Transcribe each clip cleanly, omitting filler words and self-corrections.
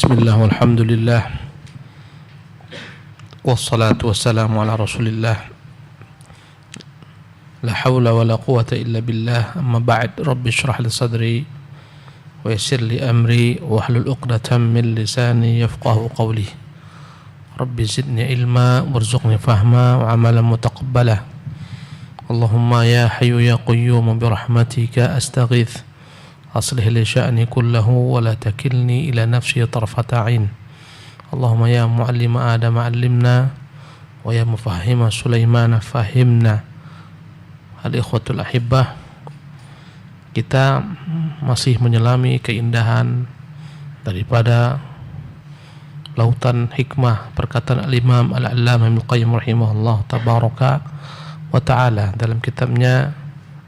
Bismillah walhamdulillah wassalatu wassalamu ala rasulillah la hawla wa la quwata illa billah amma ba'd rabbi shrah li sadri wa yassir li amri wa hlul uqdatan min lisani yafqahu qawli rabbi zidni ilma warzuqni fahma wa amalan mutaqabbala Allahumma ya hayyu ya qayyum bi rahmatika astaghith أصلح لي شأني كله ولا تكلني إلى نفسي طرفة عين اللهم يا معلم آدم علمنا ويا مفهم سليمان فهمنا. Al-ikhwatul ahibbah, kita masih menyelami keindahan daripada lautan hikmah perkataan al-Imam Al-Allamah Ibnu Qayyim rahimahullah tabaraka wa ta'ala dalam kitabnya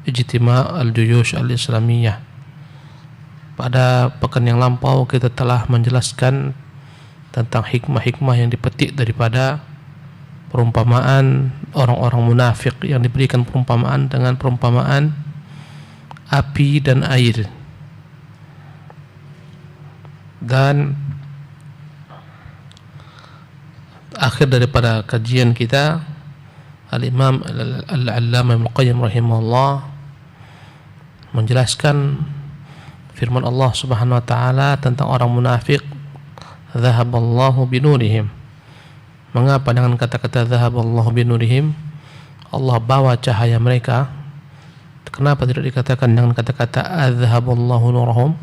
Ijtima' al-Juyush al-Islamiyah. Pada pekan yang lampau kita telah menjelaskan tentang hikmah-hikmah yang dipetik daripada perumpamaan orang-orang munafik yang diberikan perumpamaan dengan perumpamaan api dan air. Dan akhir daripada kajian kita, Al-Imam Al-Allamah Ibnu Qayyim rahimahullah menjelaskan firman Allah Subhanahu wa taala tentang orang munafik, "Dzahaballahu binurihim." Mengapa dengan kata-kata "Dzahaballahu binurihim"? Allah bawa cahaya mereka. Kenapa tidak dikatakan dengan kata-kata "Adzhaballahu nurahum"?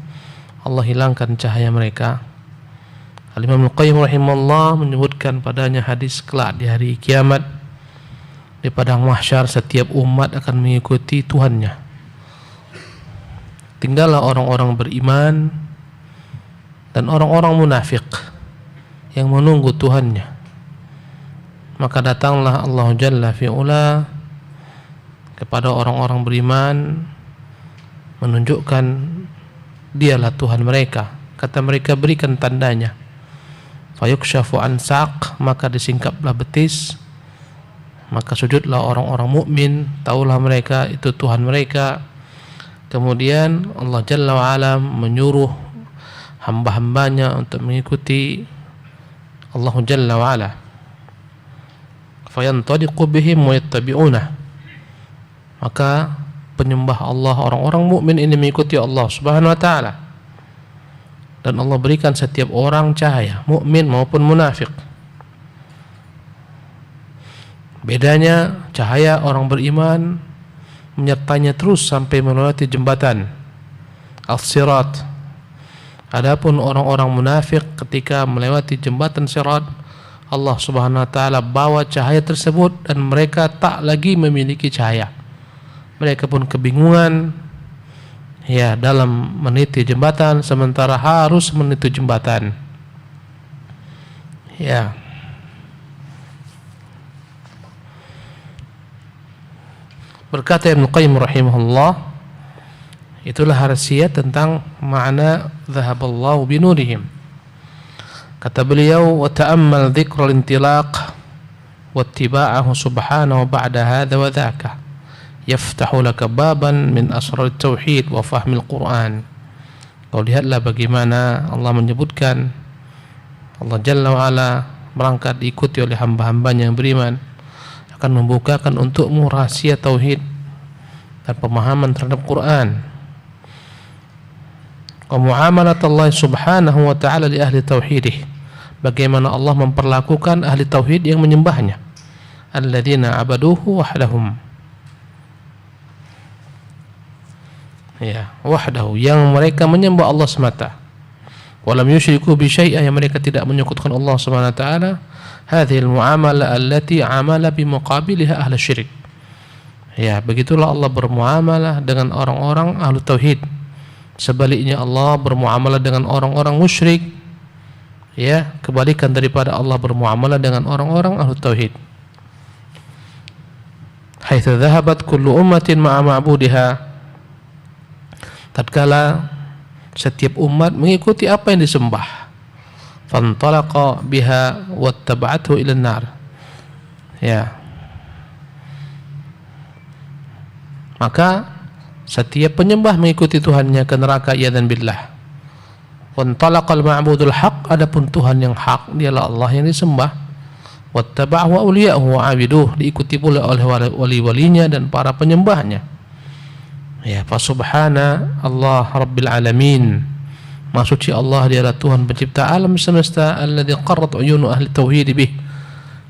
Allah hilangkan cahaya mereka. Al-Imam Al-Qayyim rahimahullah menyebutkan padanya hadis kelak di hari kiamat, di padang mahsyar setiap umat akan mengikuti Tuhannya. Tinggallah orang-orang beriman dan orang-orang munafik yang menunggu Tuhannya. Maka datanglah Allah Jalla fi'ula kepada orang-orang beriman menunjukkan dialah Tuhan mereka. Kata mereka, berikan tandanya. Fayukshafu an saq, maka disingkaplah betis. Maka sujudlah orang-orang mukmin, taulah mereka itu Tuhan mereka. Kemudian Allah Jalla wa'ala menyuruh hamba-hambanya untuk mengikuti Allah Jalla wa'ala. Fayantadiqu bihim wa yattabi'unah. Maka penyembah Allah, orang-orang mukmin ini mengikuti Allah Subhanahu wa ta'ala. Dan Allah berikan setiap orang cahaya, mukmin maupun munafik. Bedanya cahaya orang beriman menyertanya terus sampai melewati jembatan As-Sirat. Adapun orang-orang munafik ketika melewati jembatan Sirat, Allah Subhanahu wa taala bawa cahaya tersebut dan mereka tak lagi memiliki cahaya. Mereka pun kebingungan ya dalam meniti jembatan sementara harus meniti jembatan. Ya. Berkata Ibnu Qayyim rahimahullah, itulah rahasia tentang makna dzahaballahu binurihim. Kata beliau, wa ta'ammal dzikra al-intilaq wa ittiba'ahu subhanahu ba'da hadha wa dhaka yaftahu laka baban min asrar at-tauhid wa fahmi al-Qur'an. Kau lihatlah bagaimana Allah menyebutkan, Allah Jalla wa ala berangkat diikuti oleh hamba-hambanya yang beriman, akan membukakan untukmu rahasia tauhid dan pemahaman terhadap Quran. Wa muamalat Allah Subhanahu wa ta'ala li ahli tauhidih, bagaimana Allah memperlakukan ahli tauhid yang menyembahnya, alladzina abaduhu wahdahum, ya, wahdahu, yang mereka menyembah Allah semata, walam yusyriku bi syai'in, yang mereka tidak menyekutukan Allah Subhanahu wa ta'ala. Hadhil muamalah allati amala bi muqabiliha ahli syirik. Ya, begitulah Allah bermuamalah dengan orang-orang ahli tauhid. Sebaliknya Allah bermuamalah dengan orang-orang musyrik. Ya, kebalikan daripada Allah bermuamalah dengan orang-orang ahli tauhid. Haitsu dhahabat kullu ummatin ma'a ma'budiha. Tatkala setiap umat mengikuti apa yang disembah, fantalaqa biha wattaba'athu ila an-nar. Ya. Maka setiap penyembah mengikuti Tuhannya ke neraka, ya dan billah. Wantalaqal ma'budul haq, adapun Tuhan yang hak dialah Allah yang disembah. Wattaba'ahu awliya'uhu wa 'abiduh, diikuti pula oleh wali-walinya dan para penyembahnya. Ya, fa subhana Allah rabbil alamin. Maha suci Allah, dialah Tuhan pencipta alam semesta, alladzi qarrat uyunu ahli tauhid bih,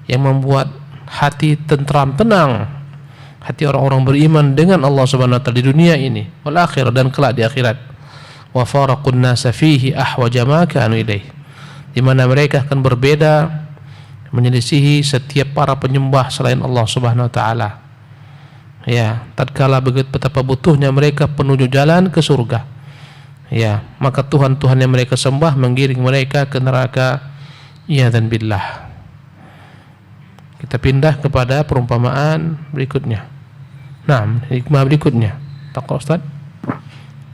yang membuat hati tentram tenang, hati orang-orang beriman dengan Allah Subhanahu wa taala di dunia ini, wal akhirah, dan kelak di akhirat. Wa faraqun nasa fihi ahwaja ma kanu ilaih, di mana mereka akan berbeda, menyelisihi setiap para penyembah selain Allah Subhanahu wa taala. Ya, tatkala begitu betapa butuhnya mereka penuju jalan ke surga. Ya, maka Tuhan-Tuhan yang mereka sembah menggiring mereka ke neraka. Iyadzan billah. Kita pindah kepada perumpamaan berikutnya. Nah, hikmah berikutnya. Taqwa Ustaz.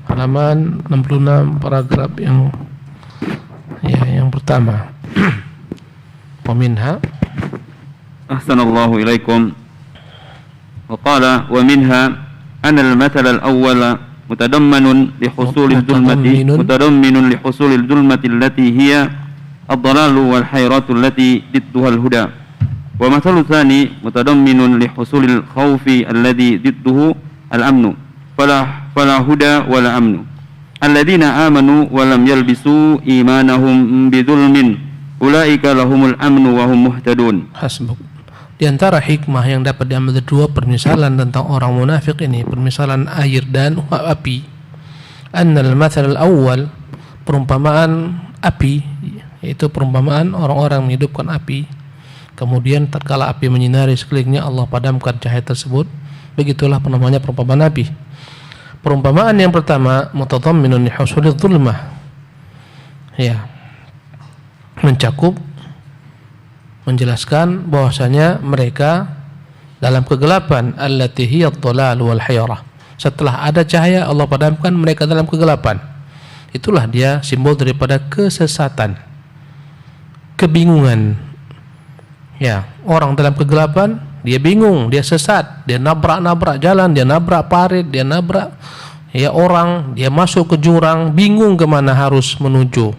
Halaman 66 paragraf yang pertama. Wa minha Ahsanallahu ilaikum. Wa qala wa minha anna al-mathal al-awwal mutadammanun li husulil dhulmati allati hiya ad-dalalu wal hayratu allati didduha al-huda. Wa mathalu tsani mutadamminun li husulil khawfi alladhi didduhu al-amnu. Fala huda wala amnu. Alladzina amanu wa lam yalbisu imanahum bidzulmin ulaika lahumul amnu wa hum muhtadun. Hasbuk. Di antara hikmah yang dapat diambil dari dua permisalan tentang orang munafik ini, permisalan air dan api. Annal mathal al-awwal, perumpamaan api, yaitu perumpamaan orang-orang menghidupkan api. Kemudian tatkala api menyinari sekelilingnya, Allah padamkan cahaya tersebut. Begitulah namanya perumpamaan api. Perumpamaan yang pertama mutadamminun li husulidz zulmah. Ya. Mencakup, menjelaskan bahwasanya mereka dalam kegelapan, allati hiya ad-dhalal wal hayrah. Setelah ada cahaya, Allah padamkan mereka dalam kegelapan. Itulah dia simbol daripada kesesatan, kebingungan. Ya, orang dalam kegelapan, dia bingung, dia sesat, dia nabrak-nabrak jalan, dia nabrak parit, dia nabrak orang, dia masuk ke jurang, bingung kemana harus menuju.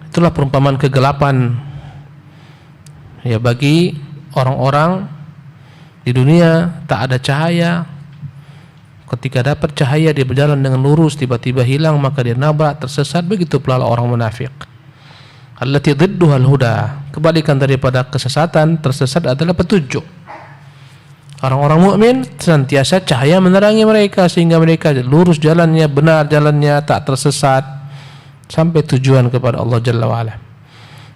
Itulah perumpamaan kegelapan. Ya, bagi orang-orang di dunia tak ada cahaya. Ketika dapat cahaya, dia berjalan dengan lurus, tiba-tiba hilang, maka dia nabrak, tersesat. Begitu pula orang munafik. Allati dhidduhal huda, kebalikan daripada kesesatan, tersesat adalah petunjuk. Orang-orang mukmin senantiasa cahaya menerangi mereka sehingga mereka lurus jalannya, benar jalannya, tak tersesat sampai tujuan kepada Allah Jalla wa Ala.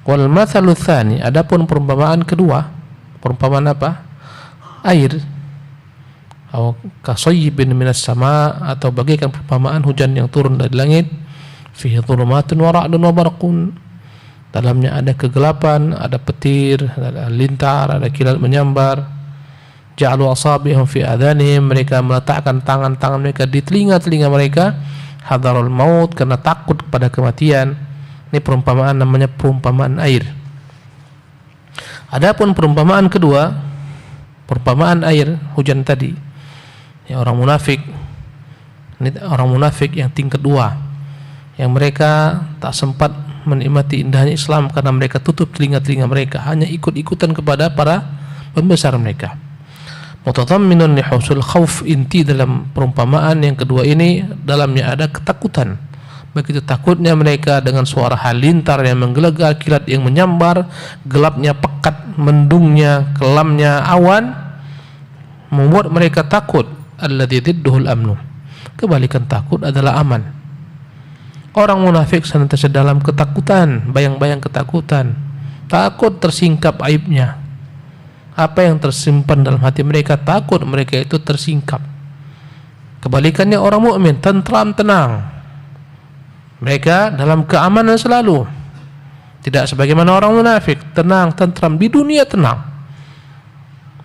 Wal mathalu tsani, adapun perumpamaan kedua, perumpamaan apa? Air. Atau kasayyibin minas sama, atau bagaikan perumpamaan hujan yang turun dari langit, fihi dhulumatun wa ra'dun wa barqun. Dalamnya ada kegelapan, ada petir, ada lintar, ada kilat menyambar. Ja'alu asabihum fi adhanihim, mereka meletakkan tangan-tangan mereka di telinga-telinga mereka, hadarul maut, karena takut kepada kematian. Ini perumpamaan, namanya perumpamaan air. Adapun perumpamaan kedua, perumpamaan air hujan tadi, ya, orang munafik. Ini orang munafik yang tingkat dua, yang mereka tak sempat menikmati indahnya Islam karena mereka tutup telinga-telinga mereka, hanya ikut-ikutan kepada para pembesar mereka. Mutadamminun li husul khauf, inti dalam perumpamaan yang kedua ini dalamnya ada ketakutan. Begitu takutnya mereka dengan suara halilintar yang menggelegar, kilat yang menyambar, gelapnya pekat, mendungnya, kelamnya awan, membuat mereka takut. Alladzi dhidduhul amnu, kebalikan takut adalah aman. Orang munafik senantiasa dalam ketakutan, bayang-bayang ketakutan, takut tersingkap aibnya. Apa yang tersimpan dalam hati mereka, takut mereka itu tersingkap. Kebalikannya orang mukmin tentram, tenang. Mereka dalam keamanan selalu. Tidak sebagaimana orang munafik, tenang, tentram, di dunia tenang.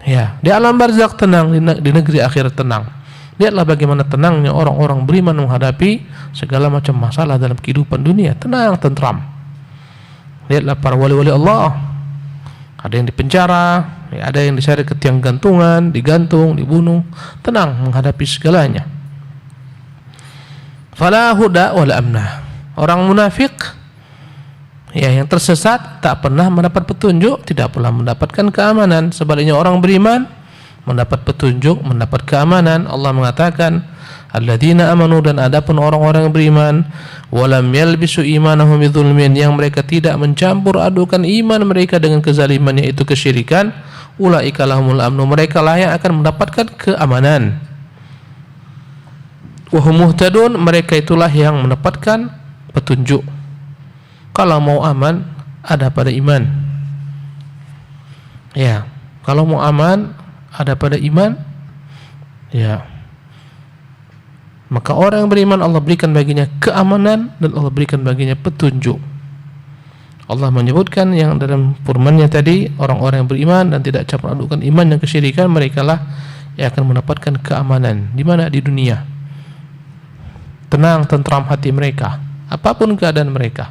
Ya, di alam barzakh tenang, di negeri akhirat tenang. Lihatlah bagaimana tenangnya orang-orang beriman menghadapi segala macam masalah dalam kehidupan dunia, tenang, tentram. Lihatlah para wali-wali Allah, ada yang dipenjara, ada yang diseret ke tiang gantungan, digantung, dibunuh, tenang menghadapi segalanya. Fala huda wala amnah, Orang munafik, ya, yang tersesat tak pernah mendapat petunjuk, tidak pula mendapatkan keamanan. Sebaliknya orang beriman mendapat petunjuk, mendapat keamanan. Allah mengatakan, alladzina amanu, dan adapun orang-orang yang beriman, walam yalbisu imanahum bidzulmin, yang mereka tidak mencampur adukan iman mereka dengan kezaliman, yaitu kesyirikan, ulaika lahumul amnu, mereka lah yang akan mendapatkan keamanan. Wa hum muhtadun, mereka itulah yang mendapatkan petunjuk. Kalau mau aman, ada pada iman. Ya, kalau mau aman, ada pada iman. Ya, maka orang yang beriman Allah berikan baginya keamanan dan Allah berikan baginya petunjuk. Allah menyebutkan yang dalam firman-Nya tadi, orang-orang yang beriman dan tidak campur adukan iman dan kesyirikan, mereka lah yang akan mendapatkan keamanan. Di mana? Di dunia. Tenang, tentram hati mereka, apapun keadaan mereka.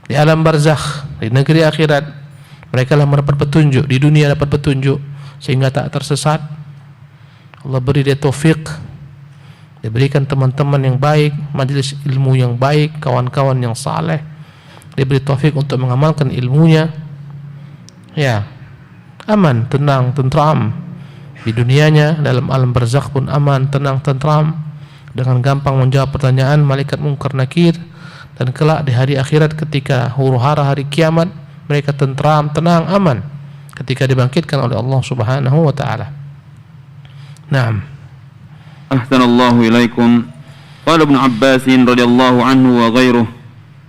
Di alam barzakh, di negeri akhirat, mereka lah mendapat petunjuk. Di dunia dapat petunjuk sehingga tak tersesat. Allah beri dia taufik, diberikan teman-teman yang baik, majelis ilmu yang baik, kawan-kawan yang saleh, diberi taufik untuk mengamalkan ilmunya. Ya, aman, tenang, tentram di dunianya, dalam alam barzakh pun aman, tenang, tentram, dengan gampang menjawab pertanyaan malaikat mungkar nakir, dan kelak di hari akhirat ketika huru-hara hari kiamat, mereka tentram, tenang, aman ketika dibangkitkan oleh Allah Subhanahu wa taala. Naam. Ahsanallahu ilaikum. Qala Ibnu Abbas radhiyallahu anhu wa ghairuhu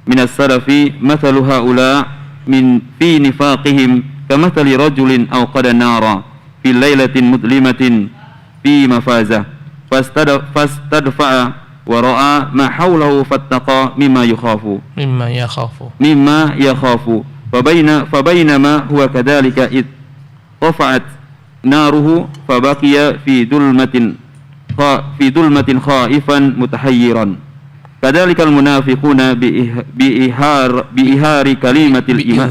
min as-salafi mathalu haula min fi nifaqihim kamathali rajulin awqada nara fi lailatin mudlimatin fi mafazah fastadfa'a wa ra'a ma hawlahu fattaqa mimma yakhafu fabainama huwa kadhalika id rafa'at naruhu fabaqiya fi dhulmatin khaifan mutahayyiran kadhalika almunafiquna biihari kalimatil iman,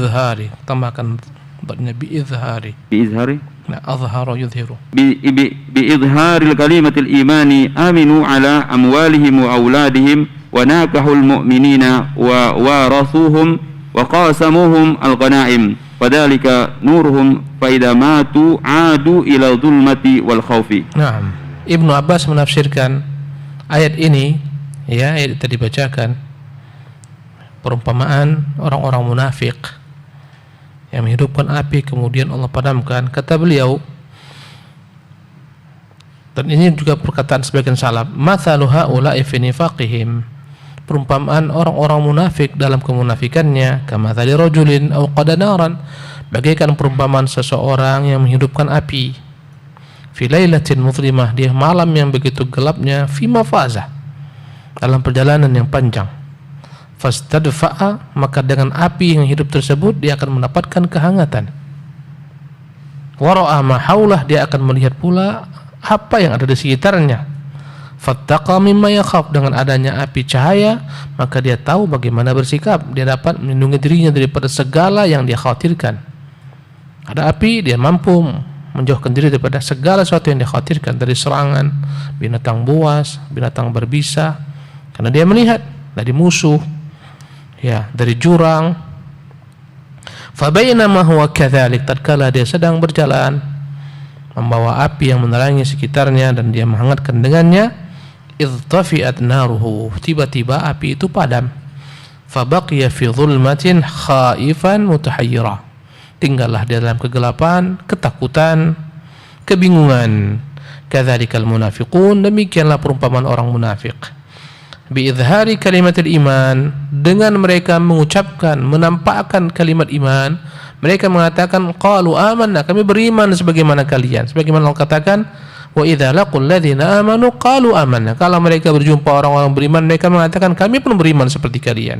tambahkan badnya biizhari, nah, azhara yuzhiru, biizharil kalimatil imani aminu ala amwalihim wa auladihim wa nakahul mu'minina wa warasuhum wa qasamuhum al-ghanaim fadhalika nuruhum fa idza matu adu ila dhulmati wal khaufi. Naam. Ibnu Abbas menafsirkan ayat ini, ya, ayat tadi dibacakan, perumpamaan orang-orang munafik yang menghidupkan api kemudian Allah padamkan. Kata beliau, dan ini juga perkataan sebagian salaf, mathalu haula'i fi nifaqihim, perumpamaan orang-orang munafik dalam kemunafikannya, kamathali rajulin awqada naran, bagaikan perumpamaan seseorang yang menghidupkan api, fi lailatin mudlimah, di malam yang begitu gelapnya, fi mafazah, dalam perjalanan yang panjang. Fastadfa'a, maka dengan api yang hidup tersebut dia akan mendapatkan kehangatan. Wara'a ma haulah, dia akan melihat pula apa yang ada di sekitarnya. Fattaqa mimma yakhaf, dengan adanya api cahaya maka dia tahu bagaimana bersikap, dia dapat melindungi dirinya daripada segala yang dia khawatirkan. Ada api, dia mampu menjauhkan diri daripada segala sesuatu yang dia khawatirkan, dari serangan binatang buas, binatang berbisa, karena dia melihat dari musuh, ya, dari jurang. Fabainama huwa kadzalik, tatkala dia sedang berjalan membawa api yang menerangi sekitarnya dan dia menghangatkan dengannya, idtafi'at naruhu, tiba-tiba api itu padam. Fabaqiya fi dhulmatin khaifan mutahayyira, tinggallah dia dalam kegelapan, ketakutan, kebingungan. Kadzalikal munafiqun, demikianlah perumpamaan orang munafik. Biizhari kalimatil iman, dengan mereka mengucapkan, menampakkan kalimat iman, mereka mengatakan qalu amanna, kami beriman sebagaimana kalian. Sebagaimana Allah katakan, wa idza laqul ladzina amanu qalu amanna, kalau mereka berjumpa orang-orang beriman mereka mengatakan kami pun beriman seperti kalian.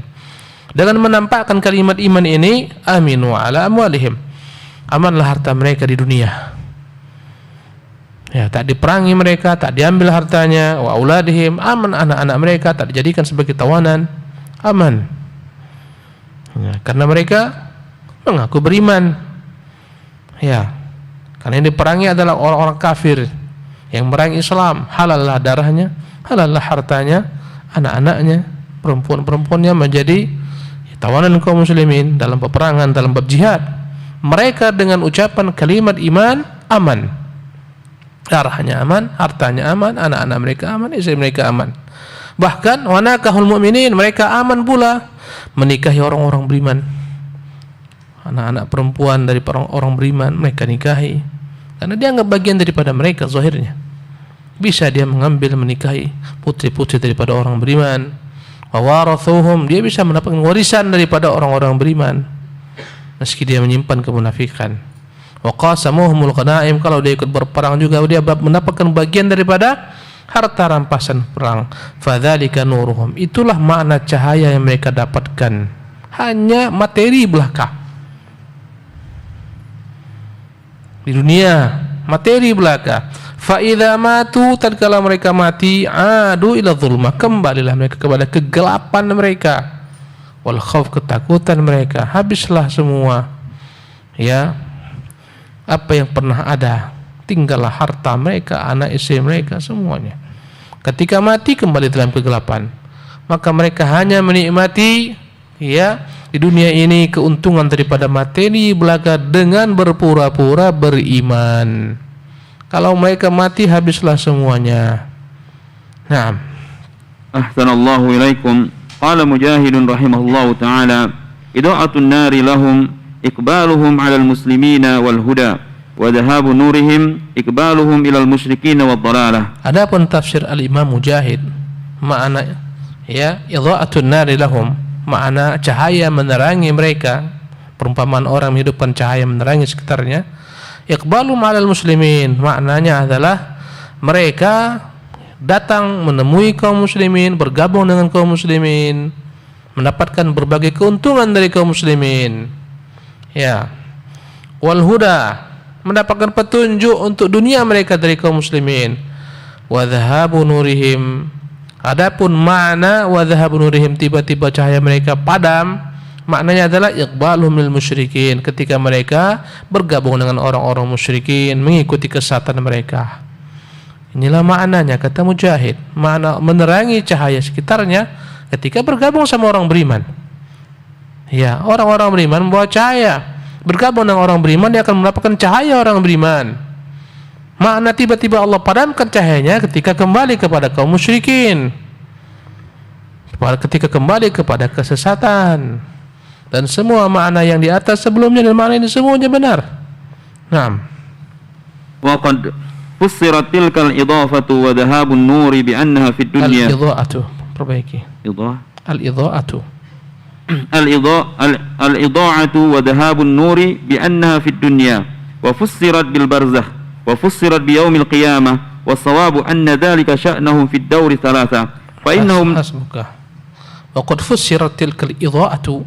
Dengan menampakkan kalimat iman ini, aminu ala amwalihim, amanlah harta mereka di dunia. Ya, tak diperangi mereka, tak diambil hartanya, wa auladihim, aman anak-anak mereka, tak dijadikan sebagai tawanan, aman. Ya, karena mereka mengaku beriman. Ya, karena yang diperangi adalah orang-orang kafir yang merangi Islam, halallah darahnya, halallah hartanya, anak-anaknya, perempuan-perempuannya menjadi tawanan kaum muslimin dalam peperangan, dalam bab jihad. Mereka dengan ucapan kalimat iman aman, darahnya aman, hartanya aman, anak-anak mereka aman, istri mereka aman. Bahkan wanakahul mu'minin, mereka aman pula menikahi orang-orang beriman. Anak-anak perempuan dari orang beriman mereka nikahi, karena dia anggap bagian daripada mereka zahirnya. Bisa dia mengambil menikahi putri-putri daripada orang beriman. Wa warathuhum, dia bisa mendapatkan warisan daripada orang-orang beriman meski dia menyimpan kemunafikan. Wa qasamuhumul ghanaim, kalau dia ikut berperang juga dia mendapatkan bagian daripada harta rampasan perang. Fadzalika nuruhum, itulah makna cahaya yang mereka dapatkan, hanya materi belaka di dunia, materi belaka. Fa idza matu, tatkala mereka mati, adu ila zulmah, kembalilah mereka kepada kegelapan mereka, wal khauf, ketakutan mereka, habislah semua ya apa yang pernah ada, tinggallah harta mereka, anak istri mereka, semuanya. Ketika mati kembali dalam kegelapan, maka mereka hanya menikmati ya di dunia ini keuntungan daripada materi belaka dengan berpura-pura beriman. Kalau mereka mati habislah semuanya. Naam. Ahsanallahu ilaikum. Qala Mujahidun rahimahullahu ta'ala, ida'atun nari lahum iqbaluhum 'alal muslimina wal huda wa dhahabu nurihim iqbaluhum ilal musyrikina wad dhalalah. Adapun tafsir al-Imam Mujahid, makna ya ida'atun nari lahum, makna cahaya menerangi mereka, perumpamaan orang menghidupkan cahaya menerangi sekitarnya. Iqbalum 'alal muslimin, maknanya adalah mereka datang menemui kaum muslimin, bergabung dengan kaum muslimin, mendapatkan berbagai keuntungan dari kaum muslimin. Ya. Wal huda, mendapatkan petunjuk untuk dunia mereka dari kaum muslimin. Wa dhahabu nurihim, adapun makna wa dhahabu nurihim, tiba-tiba cahaya mereka padam, maknanya adalah iqbaluhum lil musyrikin, ketika mereka bergabung dengan orang-orang musyrikin, mengikuti kesesatan mereka. Inilah maknanya, kata Mujahid, makna menerangi cahaya sekitarnya ketika bergabung sama orang beriman. Ya, orang-orang beriman membawa cahaya, bergabung dengan orang beriman, dia akan mendapatkan cahaya orang beriman. Makna tiba-tiba Allah padamkan cahayanya ketika kembali kepada kaum musyrikin, ketika kembali kepada kesesatan. Dan semua makna yang di atas sebelumnya dan makna ini semuanya benar. Naam. Wa qad fussirat tilka al-idafatu wa dhahabun nuri bi annaha fid dunya. Al-idha'atu, perbaiki. Al-idha'atu. Al-idha'atu wa dhahabun nuri bi annaha fid dunya wa fussirat bil barzakh wa fussirat bi yaumil qiyamah wa sawabu anna dhalika sya'nahum fid dawri thalatha fa innahum hasbuka. Wa qad fussirat tilka al-idha'atu,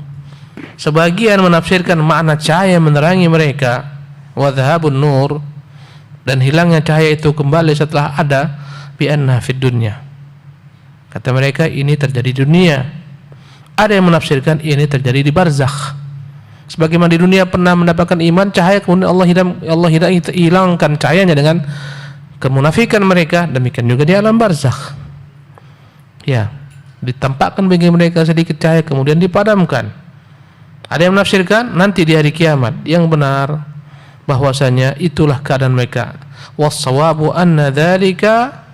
sebagian menafsirkan makna cahaya menerangi mereka, wa dhahabun nur, dan hilangnya cahaya itu kembali setelah ada, bi anna fid dunya, kata mereka ini terjadi di dunia. Ada yang menafsirkan ini terjadi di barzakh, sebagaimana di dunia pernah mendapatkan iman cahaya, kemudian Allah hilangkan cahayanya dengan kemunafikan mereka, demikian juga di alam barzakh. Ya, ditampakkan bagi mereka sedikit cahaya kemudian dipadamkan. Ada yang menafsirkan nanti di hari kiamat. Yang benar bahwasanya itulah keadaan mereka. Was-sawabu anna dzalika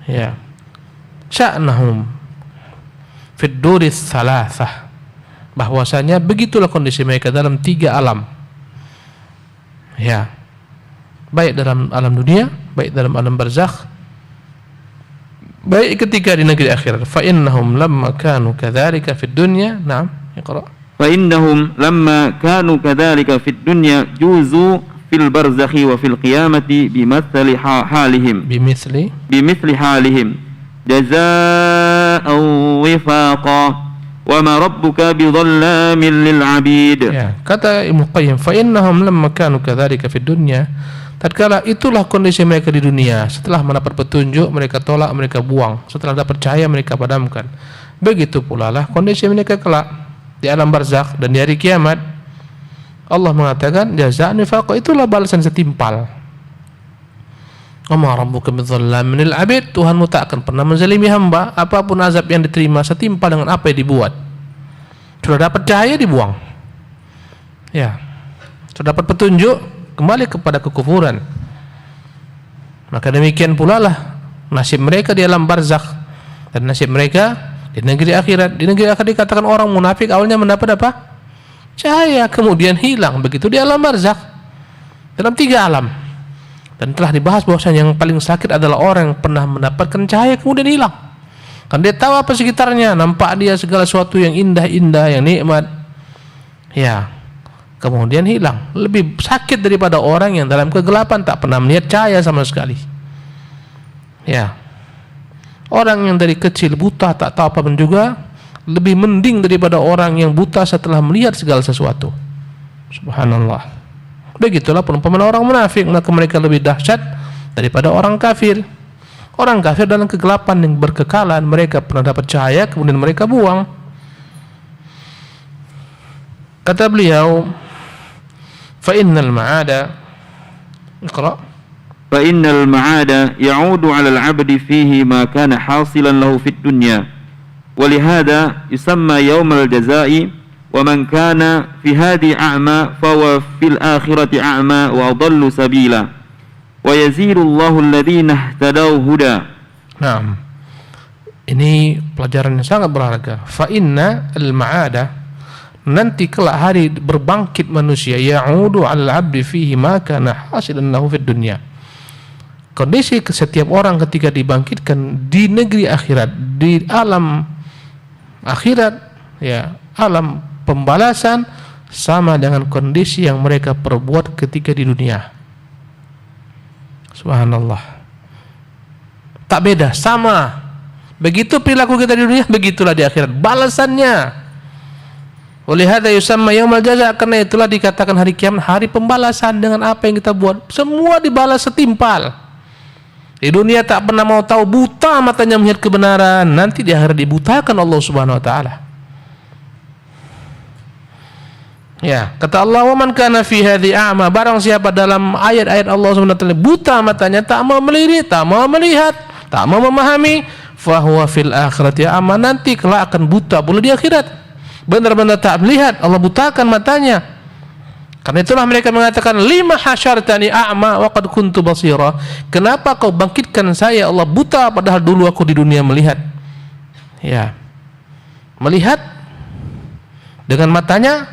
ya sya'nahum fid duris tsalatsah, bahwasanya begitulah kondisi mereka dalam 3 alam. Ya. Baik dalam alam dunia, baik dalam alam barzakh, baik ketika di negeri akhirat. Fa innahum lamma kanu kadzalika fid dunya, na'am, iqra. فإنهم لما كانوا كذلك في الدنيا جوزوا في البرزخ وفي القيامة بمثل حالهم جزاء وفاقا وما ربك بظلام للعبيد. Ya, kata Ibnu Qayyim, فإنهم لما كانوا كذلك في الدنيا, tatkala itulah kondisi mereka di dunia, setelah mendapat petunjuk mereka tolak, mereka buang, setelah dapat cahaya mereka padamkan. Begitu pula lah kondisi mereka kelak di alam barzakh dan di hari kiamat. Allah mengatakan jazaa nifaq, itulah balasan setimpal. Wa ma rabbuka bidzallamin lil 'abid, Tuhanmu tak akan pernah menzalimi hamba. Apapun azab yang diterima setimpal dengan apa yang dibuat. Sudah dapat cahaya dibuang. Ya. Sudah dapat petunjuk kembali kepada kekufuran. Maka demikian pula lah nasib mereka di alam barzakh dan nasib mereka di negeri akhirat. Di negeri akhirat dikatakan orang munafik awalnya mendapat apa? Cahaya, kemudian hilang. Begitu di alam barzakh, dalam 3 alam. Dan telah dibahas bahwasanya yang paling sakit adalah orang yang pernah mendapatkan cahaya kemudian hilang. Kan dia tahu apa sekitarnya, nampak dia segala sesuatu yang indah-indah, yang nikmat. Ya, kemudian hilang. Lebih sakit daripada orang yang dalam kegelapan tak pernah melihat cahaya sama sekali. Ya, orang yang dari kecil buta tak tahu apa pun juga lebih mending daripada orang yang buta setelah melihat segala sesuatu. Subhanallah. Begitulah perumpamaan orang munafik, maka mereka lebih dahsyat daripada orang kafir. Orang kafir dalam kegelapan yang berkekalan, mereka pernah dapat cahaya kemudian mereka buang. Kata beliau, fa innal ma'ada, iqra, fa innal ma'ada ya'udu 'ala al-'abdi fihi ma kana hasilan lahu fid dunya. ولهذا يسمى يوم الجزاء ومن كان في هذه أعمى فهو في الآخرة أعمى وأضل سبيلا ويزيد الله الذين اهتدوا هدى. Nah, ini pelajaran yang sangat berharga. Fa inna al-ma'ada, nanti kelak hari berbangkit manusia, ya'udu 'alal 'abdi fihi ma kana hasilan lahu fid dunya. Kondisi setiap orang ketika dibangkitkan di negeri akhirat, di alam akhirat, ya, alam pembalasan, sama dengan kondisi yang mereka perbuat ketika di dunia. Subhanallah. Tak beda, sama. Begitu perilaku kita di dunia, begitulah di akhirat balasannya. Oleh hadza yusamma yaumul jaza, karena itulah dikatakan hari kiamat hari pembalasan dengan apa yang kita buat. Semua dibalas setimpal. Di dunia tak pernah mau tahu, buta matanya melihat kebenaran, nanti di akhirat dibutakan Allah Subhanahu wa taala. Ya, kata Allah, "Wa man kana fi hadhi a'ma", barang siapa dalam ayat-ayat Allah Subhanahu wa taala buta matanya, tak mau melihat, tak mau melihat, tak mau memahami, fa huwa fil akhirati a'ma, nanti kelak akan buta pula di akhirat. Benar-benar tak melihat, Allah butakan matanya. Karena itulah mereka mengatakan, lima hasyartani a'ma wa qad kuntu basira. Kenapa kau bangkitkan saya Allah buta padahal dulu aku di dunia melihat. Ya. Melihat dengan matanya,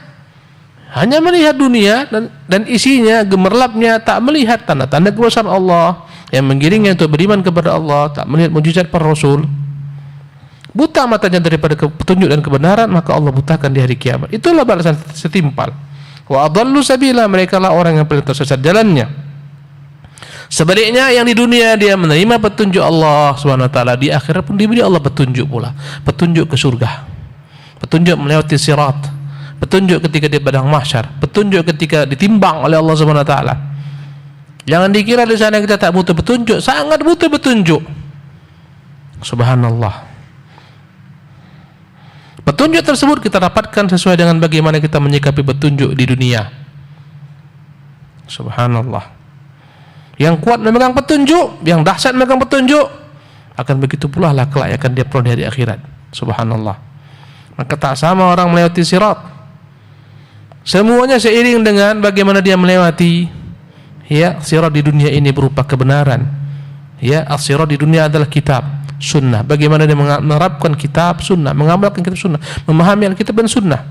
hanya melihat dunia dan isinya, gemerlapnya, tak melihat tanda-tanda kekuasaan Allah yang menggiringnya untuk beriman kepada Allah, tak melihat mukjizat para rasul. Buta matanya daripada petunjuk dan kebenaran, maka Allah butakan di hari kiamat. Itulah balasan setimpal. Wa adallu sabila, mereka lah orang yang paling tersesat jalannya. Sebaliknya yang di dunia dia menerima petunjuk Allah Subhanahu wa taala, di akhirat pun diberi Allah petunjuk pula, petunjuk ke surga, petunjuk melewati sirat, petunjuk ketika di padang mahsyar, petunjuk ketika ditimbang oleh Allah Subhanahu wa taala. Jangan dikira di sana kita tak butuh petunjuk, sangat butuh petunjuk. Subhanallah. Petunjuk tersebut kita dapatkan sesuai dengan bagaimana kita menyikapi petunjuk di dunia. Subhanallah. Yang kuat memegang petunjuk, yang dahsyat memegang petunjuk, akan begitu pula lah kelak akan dia peroleh di akhirat. Subhanallah. Maka tak sama orang melewati sirat. Semuanya seiring dengan bagaimana dia melewati, ya, sirat di dunia ini berupa kebenaran. Ya, as-sirat di dunia adalah kitab, sunnah. Bagaimana dia menerapkan kitab sunnah, mengamalkan kitab sunnah, memahami Alkitab dan sunnah.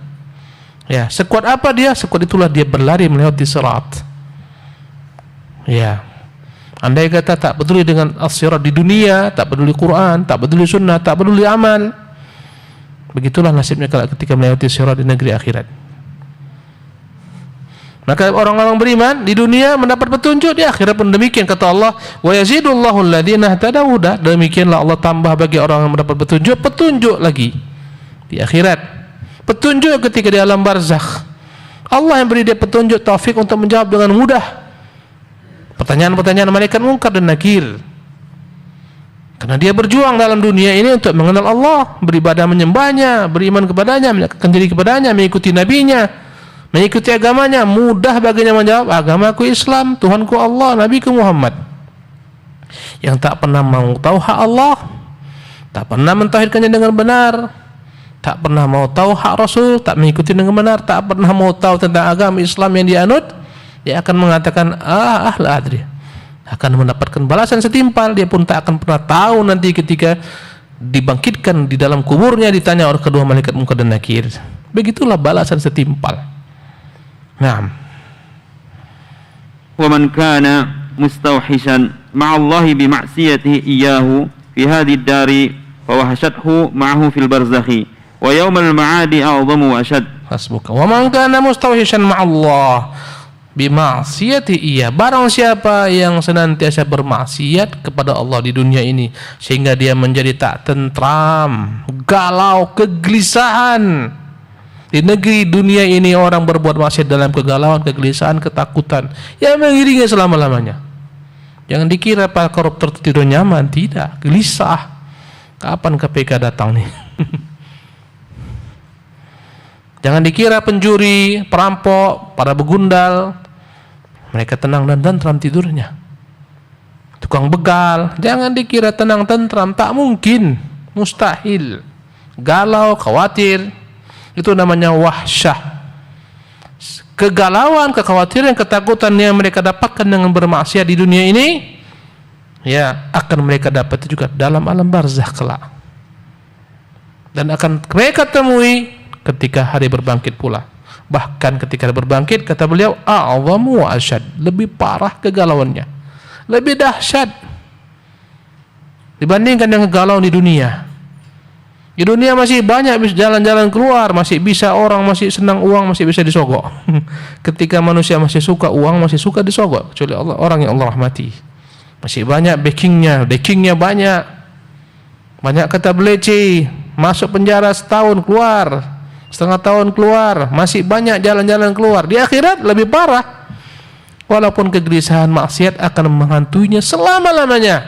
Ya, sekuat apa dia, sekuat itulah dia berlari melewati sirat. Ya. Andai kata tak peduli dengan as-sirat di dunia, tak peduli Quran, tak peduli sunnah, tak peduli amal, begitulah nasibnya ketika melewati sirat di negeri akhirat. Maka orang-orang beriman di dunia mendapat petunjuk, di akhirat pun demikian. Kata Allah, wa yazidullahu alladhina ihtadaw huda, demikianlah Allah tambah bagi orang yang mendapat petunjuk lagi di akhirat. Petunjuk ketika di alam barzakh, Allah yang beri dia petunjuk, taufik untuk menjawab dengan mudah pertanyaan-pertanyaan malaikat munkar dan nakir. Karena dia berjuang dalam dunia ini untuk mengenal Allah, beribadah menyembahnya, beriman kepadanya, mendekatkan diri kepadanya, mengikuti nabinya, mengikuti agamanya. Mudah baginya menjawab, agamaku Islam, Tuhanku Allah, Nabiku Muhammad. yang tak pernah mau tahu hak Allah, tak pernah mentauhidkannya dengan benar, tak pernah mau tahu hak Rasul, tak mengikuti dengan benar, tak pernah mau tahu tentang agama Islam yang dianut, dia akan mengatakan la adri, akan mendapatkan balasan setimpal. Dia pun tak akan pernah tahu nanti ketika dibangkitkan di dalam kuburnya ditanya oleh kedua malaikat Munkar dan Nakir. Begitulah balasan setimpal. Naam. Wa man kana mustawhishan ma'allahi bima'siyatihi iyyahu fi hadhihi ad-dari fa wahashathu ma'ahu fil barzakhi wa yawmal ma'adi a'zamu wa ashad. Hasbuka. Wa man kana mustawhishan ma'allah bima'siyati iya, barang siapa yang senantiasa bermaksiat kepada Allah di dunia ini sehingga dia menjadi tak tentram, galau, kegelisahan. Di negeri dunia ini orang berbuat maksiat dalam kegalauan, kegelisahan, ketakutan yang mengiringi selama-lamanya. Jangan dikira para koruptor tidur nyaman, tidak, gelisah. Kapan KPK datang nih? Jangan dikira penjuri, perampok, para begundal mereka tenang dan tentram tidurnya. Tukang begal, jangan dikira tenang tentram, tak mungkin, mustahil. Galau, khawatir, itu namanya wahsyah. Kegalauan, kekhawatiran, ketakutan yang mereka dapatkan dengan bermaksiat di dunia ini, ya akan mereka dapat juga dalam alam barzakh kelak. Dan akan mereka temui ketika hari berbangkit pula. Bahkan ketika berbangkit, kata beliau, a'zamu wa asyad, lebih parah kegalauannya, lebih dahsyat dibandingkan dengan galau di dunia. Di dunia masih banyak jalan-jalan keluar, masih bisa orang masih senang uang, masih bisa disogok. Ketika manusia masih suka uang, masih suka disogok, kecuali Allah, orang yang Allah rahmati. Masih banyak backingnya banyak. Banyak kata beleci, masuk penjara setahun keluar, setengah tahun keluar, masih banyak jalan-jalan keluar. Di akhirat lebih parah. Walaupun kegelisahan maksiat akan menghantuinya selama-lamanya,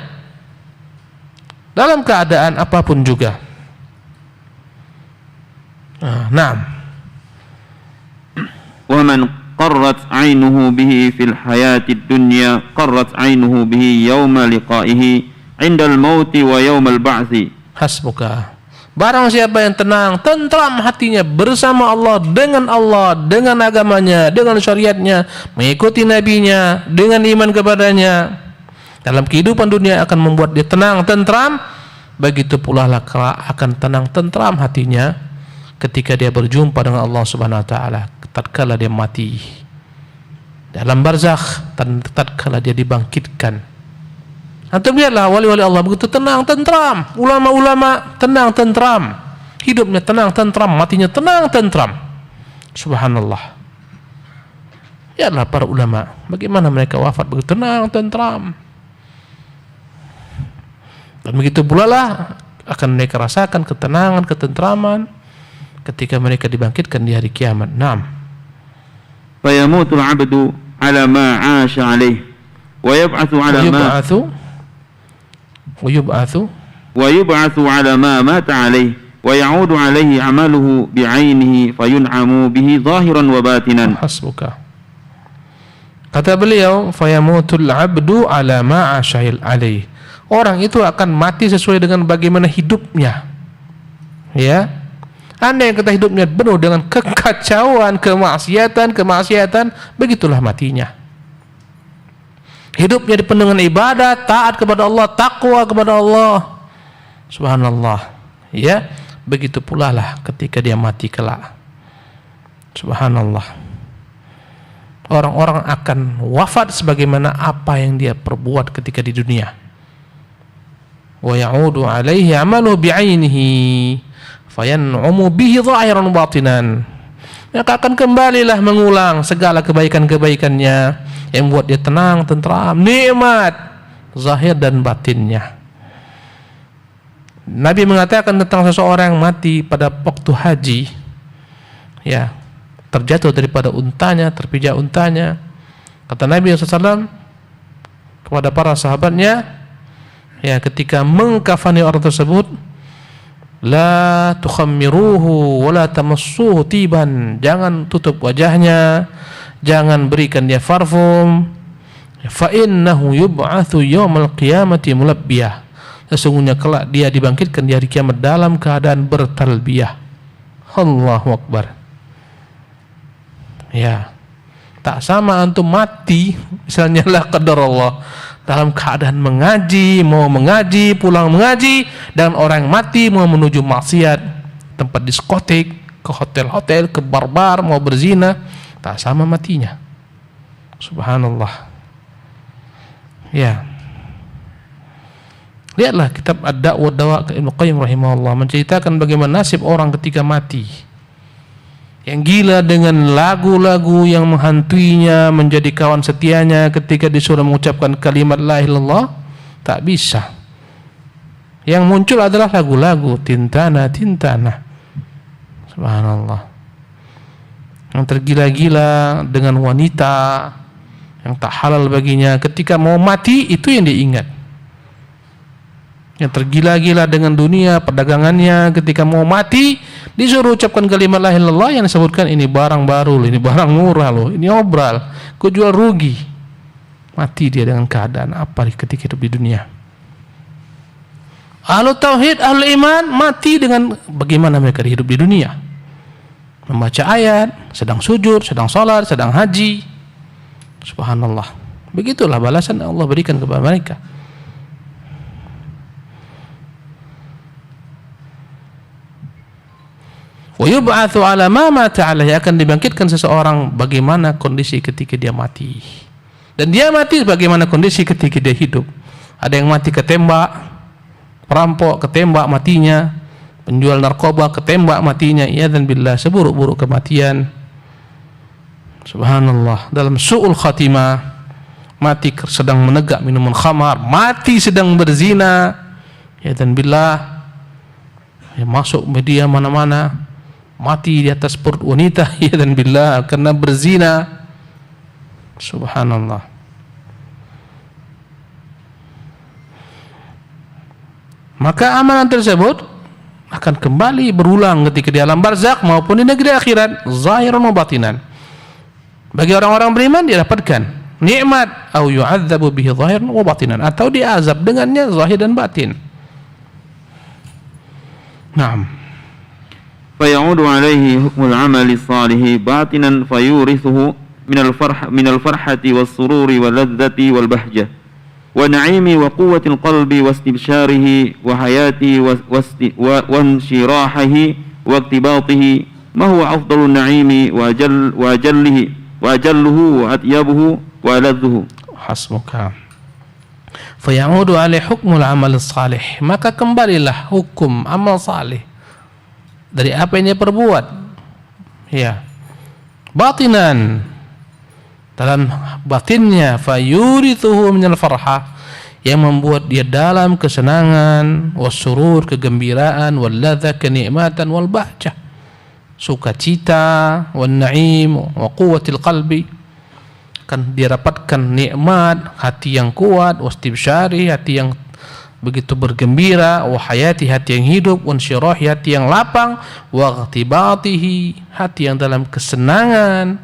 dalam keadaan apapun juga. Naam. Wa man qarrat 'ainuhu bihi fil hayatid dunya qarrat 'ainuhu bihi yawma liqa'ihi 'indal mauti wa yawmal ba'tsi. Hasbuka. Barang siapa yang tenang, tentram hatinya bersama Allah, dengan agamanya, dengan syariatnya, mengikuti nabinya, dengan iman kepadanya, dalam kehidupan dunia akan membuat dia tenang, tentram. Begitu pula lah akan tenang, tentram hatinya ketika dia berjumpa dengan Allah Subhanahu wa taala tatkala dia mati dalam barzakh, tatkala dia dibangkitkan. Antum lihatlah wali-wali Allah begitu tenang, tentram, ulama-ulama tenang, tentram, hidupnya tenang, tentram, matinya tenang, tentram. Subhanallah. Lihatlah para ulama, bagaimana mereka wafat begitu tenang, tentram. Dan begitu pula lah akan mereka rasakan ketenangan, ketentraman ketika mereka dibangkitkan di hari kiamat. Naam. Fayamutul 'abdu 'ala ma 'asha 'alaihi wa yub'atsu 'ala ma mata 'alaihi wa ya'udu 'alaihi 'amaluhu bi'ainihi fayun'amu bihi zahiran wa batinan. Hasbuka. Kata beliau, fayamutul 'abdu 'ala ma 'asha 'alaihi. Orang itu akan mati sesuai dengan bagaimana hidupnya. Ya. Andai yang kita hidupnya penuh dengan kekacauan, kemaksiatan, begitulah matinya. Hidupnya dipenuhi dengan ibadah, taat kepada Allah, takwa kepada Allah. Subhanallah. Ya, begitu pula lah ketika dia mati kelak. Subhanallah. Orang-orang akan wafat sebagaimana apa yang dia perbuat ketika di dunia. Wa ya'udu 'alaihi 'amaluhu bi'ainihi fayan'umu bihi zahiran batinan. Maka akan kembalilah mengulang segala kebaikan-kebaikannya yang membuat dia tenang, tentram, nikmat zahir dan batinnya. Nabi mengatakan tentang seseorang yang mati pada waktu haji, ya, terjatuh daripada untanya, terpijak untanya. Kata Nabi SAW kepada para sahabatnya, ya, ketika mengkafani orang tersebut, la tukhammiruhu wa la tamassuhu tiban, jangan tutup wajahnya, jangan berikan dia parfum, Fa innahu yub'atsu yaumal qiyamati mulabbiyah. Sesungguhnya kelak dia dibangkitkan di hari kiamat dalam keadaan bertalbiyah. Allahu Akbar. Ya. Tak sama antum mati, misalnya la qadarullah, dalam keadaan mengaji, mau mengaji, pulang mengaji, dan orang mati mau menuju maksiat, tempat diskotik, ke hotel-hotel, ke bar-bar, mau berzina, tak sama matinya. Subhanallah. Ya. Lihatlah kitab Ad-Da' wa Dawa' Ibnu Qayyim rahimahullah menceritakan bagaimana nasib orang ketika mati. Yang gila dengan lagu-lagu yang menghantuinya, menjadi kawan setianya ketika disuruh mengucapkan kalimat la ilaha illallah, tak bisa. Yang muncul adalah lagu-lagu tintana tintana. Subhanallah. Yang tergila-gila dengan wanita yang tak halal baginya, ketika mau mati itu yang diingat. Yang tergila-gila dengan dunia perdagangannya, ketika mau mati disuruh ucapkan kalimat la ilaha illallah, yang disebutkan ini barang baru loh, ini barang murah loh, ini obral, kau jual rugi. Mati dia dengan keadaan apa ketika hidup di dunia. Ahlu tauhid, ahlu iman mati dengan bagaimana mereka hidup di dunia. Membaca ayat, sedang sujud, sedang salat, sedang haji. Subhanallah. Begitulah balasan yang Allah berikan kepada mereka. Wa yub'atsu 'ala ma mata 'alaihi, akan dibangkitkan seseorang bagaimana kondisi ketika dia mati. Dan dia mati bagaimana kondisi ketika dia hidup. Ada yang mati ketembak, perampok ketembak matinya, penjual narkoba ketembak matinya, iyadzan billah, seburuk-buruk kematian. Subhanallah. Dalam su'ul khatimah, mati sedang menegak minuman khamar, mati sedang berzina, iyadzan billah, ya, masuk media mana-mana, mati di atas perut wanita, iyadzan billah, karena berzina. Subhanallah. Maka amalan tersebut akan kembali berulang ketika di alam barzakh maupun di negeri akhirat, zahiran wa batinan. Bagi orang-orang beriman dia dapatkan nikmat, au yu'adzabu bihi zahiran wa batinan, atau diazab dengannya zahir dan batin. Naam. Fayaudu alaihi hukmul amali salihi batinan fayurithuhu minal farhati was sururi wal ladzati wal bahjah wa na'imi wa quwwatil qalbi wastibsyarihi wa hayati wa inshirahihi wa iktibatihi ma huwa afdalun na'imi wa ajallihi wa ajalluhu wa atyabuhu wa ladzuhu. Hasbuka. Fayaudu alaihi hukmul amal salih, maka kembalilah hukum amal salih dari apa yang dia perbuat, ya, batinan, dalam batinnya, fayurithuhu minal farhah, yang membuat dia dalam kesenangan, wasurur, kegembiraan, wal ladza, kenikmatan, wal bahjah, sukacita, wan na'im, wa quwwatil qalbi, akan dia dapatkan nikmat, hati yang kuat, wastibsyari, hati yang begitu bergembira, wa hayati, hati yang hidup, wa insyirahi, hati yang lapang, wa ightibatihi, hati yang dalam kesenangan,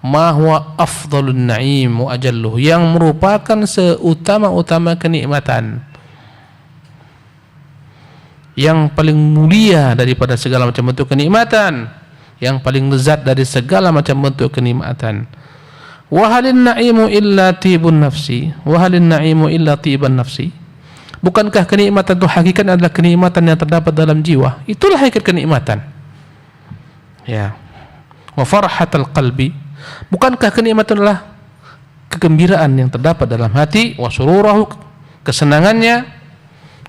ma huwa afdalun na'im wa ajalluhu, yang merupakan seutama-utama kenikmatan, yang paling mulia daripada segala macam bentuk kenikmatan, yang paling lezat dari segala macam bentuk kenikmatan. Wa halin na'imu illa tibun nafsi, wa halin na'imu illa tiban nafsi. Bukankah kenikmatan itu hakikat adalah kenikmatan yang terdapat dalam jiwa? Itulah hakikat kenikmatan. Ya. Wa farhatal qalbi, bukankah kenikmatan adalah kegembiraan yang terdapat dalam hati, wa sururahu, kesenangannya,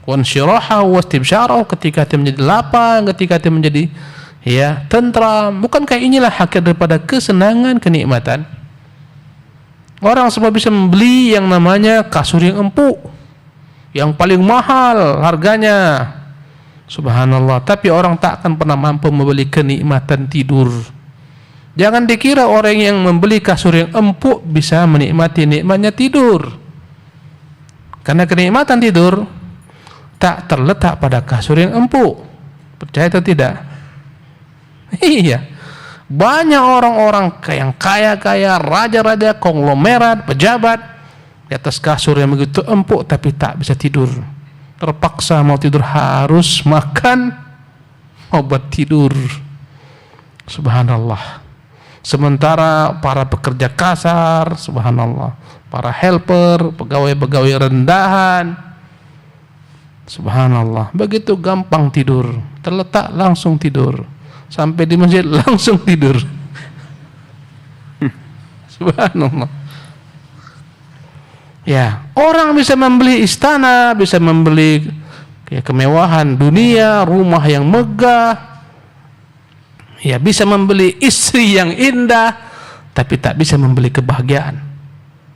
wa insyirahu wa istibsyarahu, ketika hati menjadi lapang, ketika hati menjadi, ya, tentram. Bukankah inilah hakikat daripada kesenangan, kenikmatan? Orang semua bisa membeli yang namanya kasur yang empuk, yang paling mahal harganya, subhanallah, tapi orang tak akan pernah mampu membeli kenikmatan tidur. Jangan dikira orang yang membeli kasur yang empuk bisa menikmati nikmatnya tidur, karena kenikmatan tidur tak terletak pada kasur yang empuk. Percaya atau tidak? Iya. Banyak orang-orang yang kaya-kaya, raja-raja, konglomerat, pejabat, di atas kasur yang begitu empuk tapi tak bisa tidur. Terpaksa mau tidur harus makan obat tidur. Subhanallah. Sementara para pekerja kasar, subhanallah, para helper, pegawai-pegawai rendahan, subhanallah, begitu gampang tidur, terletak langsung tidur, sampai di masjid langsung tidur. Subhanallah. Ya, orang bisa membeli istana, bisa membeli kemewahan dunia, rumah yang megah, ya, bisa membeli istri yang indah, tapi tak bisa membeli kebahagiaan.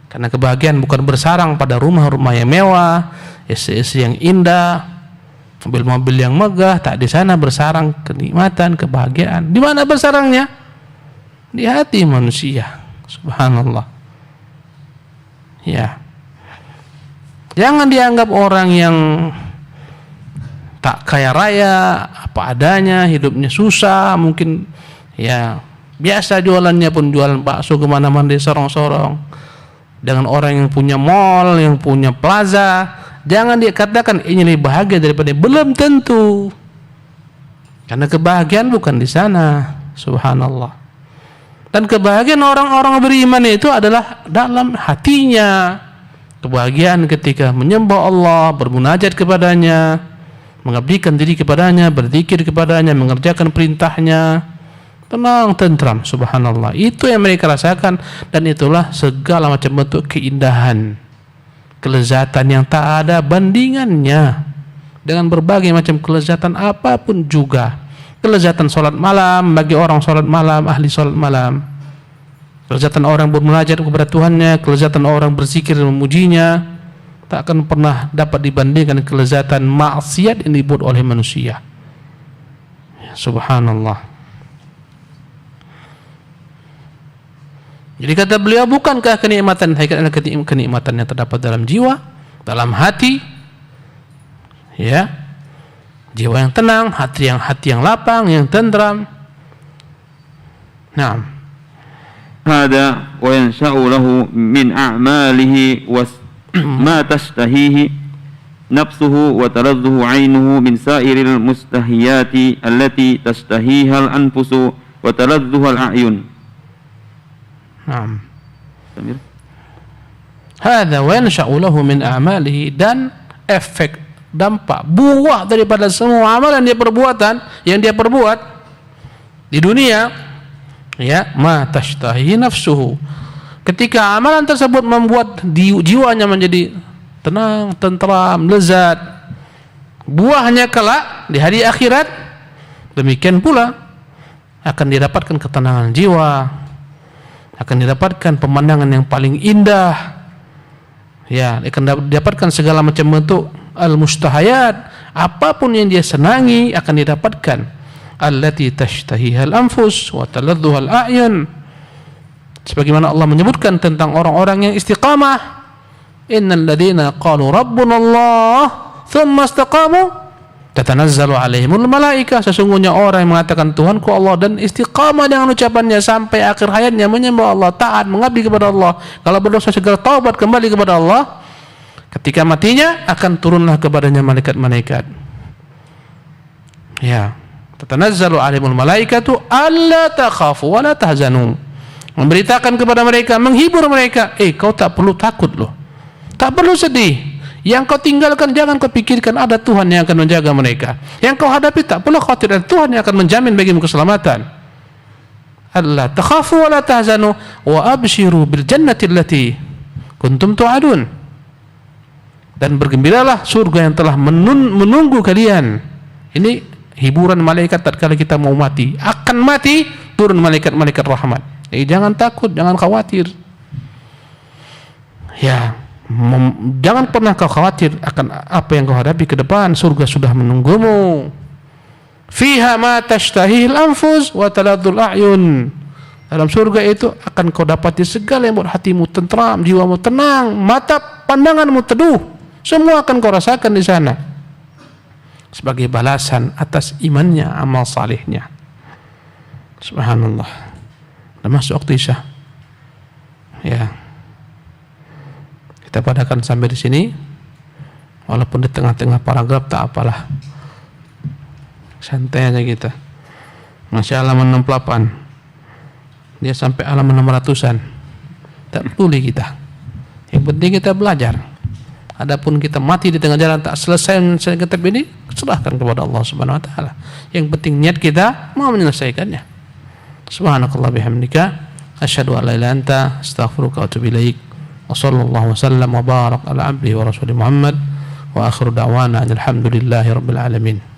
Karena kebahagiaan bukan bersarang pada rumah-rumah yang mewah, istri-istri yang indah, mobil-mobil yang megah. Tak di sana bersarang kenikmatan, kebahagiaan. Di mana bersarangnya? Di hati manusia. Subhanallah. Ya. Jangan dianggap orang yang tak kaya raya, apa adanya, hidupnya susah, mungkin ya biasa jualannya pun jualan bakso kemana-mana di sorong-sorong. Dengan orang yang punya mall, yang punya plaza, jangan dikatakan ini lebih bahagia daripada, belum tentu. Karena kebahagiaan bukan di sana, subhanallah. Dan kebahagiaan orang-orang beriman itu adalah dalam hatinya. Kebahagiaan ketika menyembah Allah, bermunajat kepadanya, mengabdikan diri kepadanya, berzikir kepadanya, mengerjakan perintahnya, tenang, tentram, subhanallah. Itu yang mereka rasakan, dan itulah segala macam bentuk keindahan, kelezatan yang tak ada bandingannya dengan berbagai macam kelezatan apapun juga. Kelezatan salat malam bagi orang salat malam, ahli salat malam, kelezatan orang bermunajat kepada Tuhannya, kelezatan orang berzikir dan memujinya, tak akan pernah dapat dibandingkan kelezatan maksiat yang dibuat oleh manusia. Subhanallah. Jadi kata beliau, bukankah kenikmatan hakikatnya kenikmatan yang terdapat dalam jiwa, dalam hati, ya, jiwa yang tenang, hati yang lapang, yang tentram. Naam. Hada wa yansha'u lahu min a'malihi ما تشتهيه نفسه وتلذه عينه من سائر المستهيات التي تشتهيها الأنفس وتلذها الأعين. نعم. هذا وينشأ له من أعماله, dan efek, dampak, buah daripada semua amalan yang dia perbuat di dunia, ya, ma tashtahi nafsuhu. Ketika amalan tersebut membuat jiwanya menjadi tenang, tentram, lezat, buahnya kelak di hari akhirat demikian pula akan didapatkan ketenangan jiwa, akan didapatkan pemandangan yang paling indah, ya, akan didapatkan segala macam bentuk al-mustahayat, apapun yang dia senangi akan didapatkan. Allati tashtahiha al-anfus wa taladduha al-a'yun. Sebagaimana Allah menyebutkan tentang orang-orang yang istiqamah, innal ladzina qalu rabbuna Allah thumma istaqamu tatanazzalu alaihimul malaikah. Sesungguhnya orang yang mengatakan Tuhanku Allah dan istiqamah dengan ucapannya sampai akhir hayatnya, menyembah Allah, taat, mengabdi kepada Allah, kalau berdosa segera taubat kembali kepada Allah, ketika matinya akan turunlah kepadanya malaikat-malaikat, ya, tatanazzalu alaihimul malaikatu alla takhafu wa la tahzanu, memberitakan kepada mereka, menghibur mereka, kau tak perlu takut loh, tak perlu sedih. Yang kau tinggalkan jangan kau pikirkan, ada Tuhan yang akan menjaga mereka. Yang kau hadapi tak perlu khawatir, dan Tuhan yang akan menjamin bagimu keselamatan. Allah takhafu wa la tahzanu wa abshiru bil jannati allati kuntum tu'adun. Dan bergembiralah surga yang telah menunggu kalian. Ini hiburan malaikat tatkala kita mau mati. Akan mati, turun malaikat-malaikat rahmat. Jangan takut, jangan khawatir. Ya, jangan pernah kau khawatir akan apa yang kau hadapi ke depan. Surga sudah menunggumu. Fiha ma tashtahihil anfus wa taladul a'yun. Dalam surga itu akan kau dapati segala yang membuat hatimu tentram, jiwamu tenang, mata pandanganmu teduh. Semua akan kau rasakan di sana sebagai balasan atas imannya, amal salihnya. Subhanallah. Dah masuk waktu Isya. Ya. Kita padakan sampai di sini. Walaupun di tengah-tengah paragraf tak apalah. Santai aja kita. Masya halaman 68. Dia sampai halaman 600-an. Tak peduli kita. Yang penting kita belajar. Adapun kita mati di tengah jalan tak selesai menyelesaikan kitab ini, serahkan kepada Allah Subhanahu wa taala. Yang penting niat kita mau menyelesaikannya. Subhanakallah bihamdika asyhadu an la ilaha illa anta astaghfiruka wa atubu ilaik. Wa sallallahu wasallam wa barak ala abdihi wa rasulih Muhammad wa akhiru da'wana alhamdulillahi rabbil alamin.